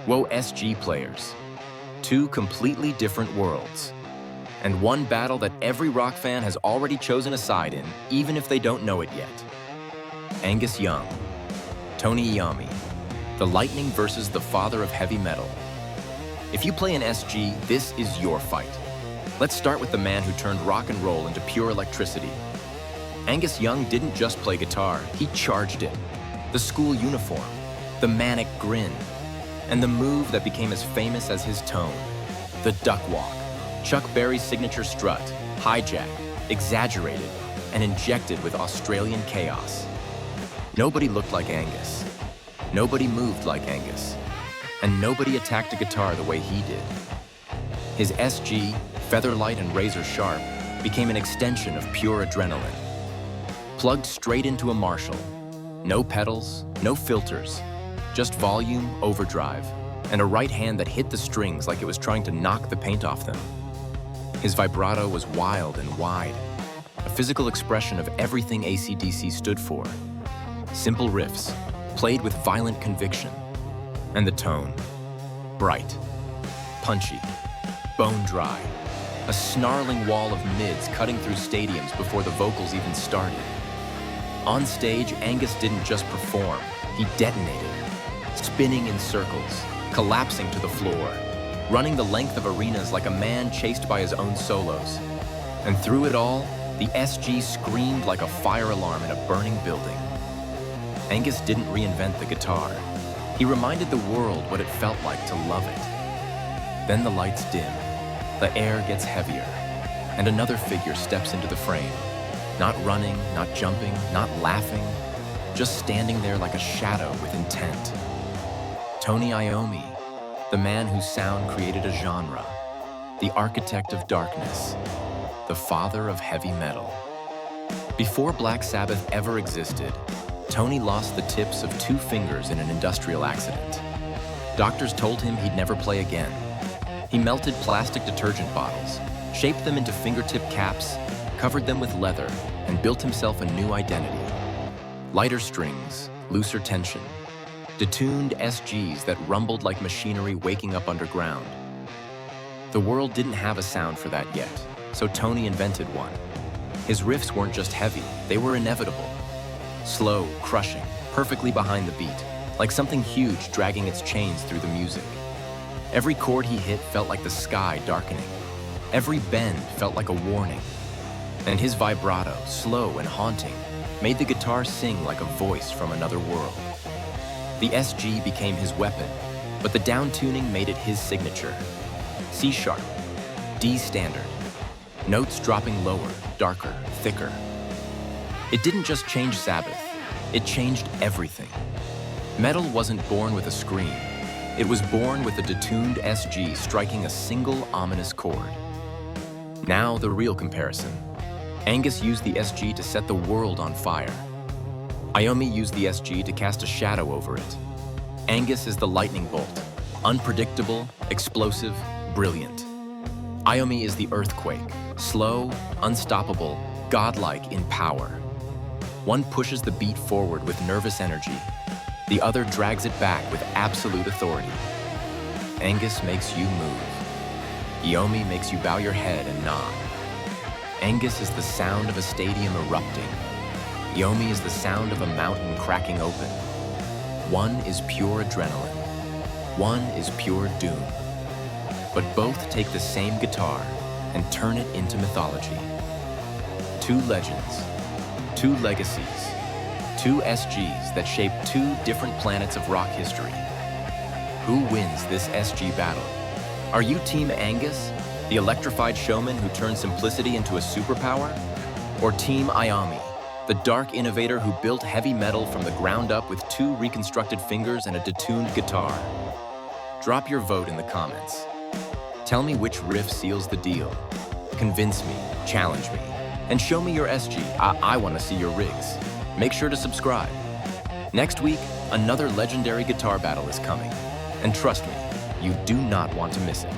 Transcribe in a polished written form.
Whoa, SG players. Two completely different worlds. And one battle that every rock fan has already chosen a side in, even if they don't know it yet. Angus Young, Tony Iommi, the Lightning versus the father of heavy metal. If you play an SG, this is your fight. Let's start with the man who turned rock and roll into pure electricity. Angus Young didn't just play guitar, he charged it. The school uniform, the manic grin, and the move that became as famous as his tone, the duck walk. Chuck Berry's signature strut, hijacked, exaggerated, and injected with Australian chaos. Nobody looked like Angus. Nobody moved like Angus. And nobody attacked a guitar the way he did. His SG, featherlight and razor sharp, became an extension of pure adrenaline. Plugged straight into a Marshall. No pedals, no filters, just volume, overdrive, and a right hand that hit the strings like it was trying to knock the paint off them. His vibrato was wild and wide, a physical expression of everything ACDC stood for. Simple riffs, played with violent conviction. And the tone, bright, punchy, bone dry, a snarling wall of mids cutting through stadiums before the vocals even started. On stage, Angus didn't just perform, he detonated, spinning in circles, collapsing to the floor, running the length of arenas like a man chased by his own solos. And through it all, the SG screamed like a fire alarm in a burning building. Angus didn't reinvent the guitar. He reminded the world what it felt like to love it. Then the lights dim, the air gets heavier, and another figure steps into the frame. Not running, not jumping, not laughing, just standing there like a shadow with intent. Tony Iommi, the man whose sound created a genre, the architect of darkness, the father of heavy metal. Before Black Sabbath ever existed, Tony lost the tips of 2 fingers in an industrial accident. Doctors told him he'd never play again. He melted plastic detergent bottles, shaped them into fingertip caps, covered them with leather, and built himself a new identity. Lighter strings, looser tension, detuned SGs that rumbled like machinery waking up underground. The world didn't have a sound for that yet, so Tony invented one. His riffs weren't just heavy, they were inevitable. Slow, crushing, perfectly behind the beat, like something huge dragging its chains through the music. Every chord he hit felt like the sky darkening. Every bend felt like a warning. And his vibrato, slow and haunting, made the guitar sing like a voice from another world. The SG became his weapon, but the down-tuning made it his signature. C sharp, D standard, notes dropping lower, darker, thicker. It didn't just change Sabbath, it changed everything. Metal wasn't born with a scream. It was born with a detuned SG striking a single ominous chord. Now the real comparison. Angus used the SG to set the world on fire. Iommi used the SG to cast a shadow over it. Angus is the lightning bolt, unpredictable, explosive, brilliant. Iommi is the earthquake, slow, unstoppable, godlike in power. One pushes the beat forward with nervous energy. The other drags it back with absolute authority. Angus makes you move. Iommi makes you bow your head and nod. Angus is the sound of a stadium erupting. Iommi is the sound of a mountain cracking open. One is pure adrenaline. One is pure doom. But both take the same guitar and turn it into mythology. 2 legends, 2 legacies, 2 SGs that shape 2 different planets of rock history. Who wins this SG battle? Are you Team Angus, the electrified showman who turned simplicity into a superpower? Or Team Iommi, the dark innovator who built heavy metal from the ground up with 2 reconstructed fingers and a detuned guitar? Drop your vote in the comments. Tell me which riff seals the deal. Convince me, challenge me, and show me your SG. I want to see your rigs. Make sure to subscribe. Next week, another legendary guitar battle is coming. And trust me, you do not want to miss it.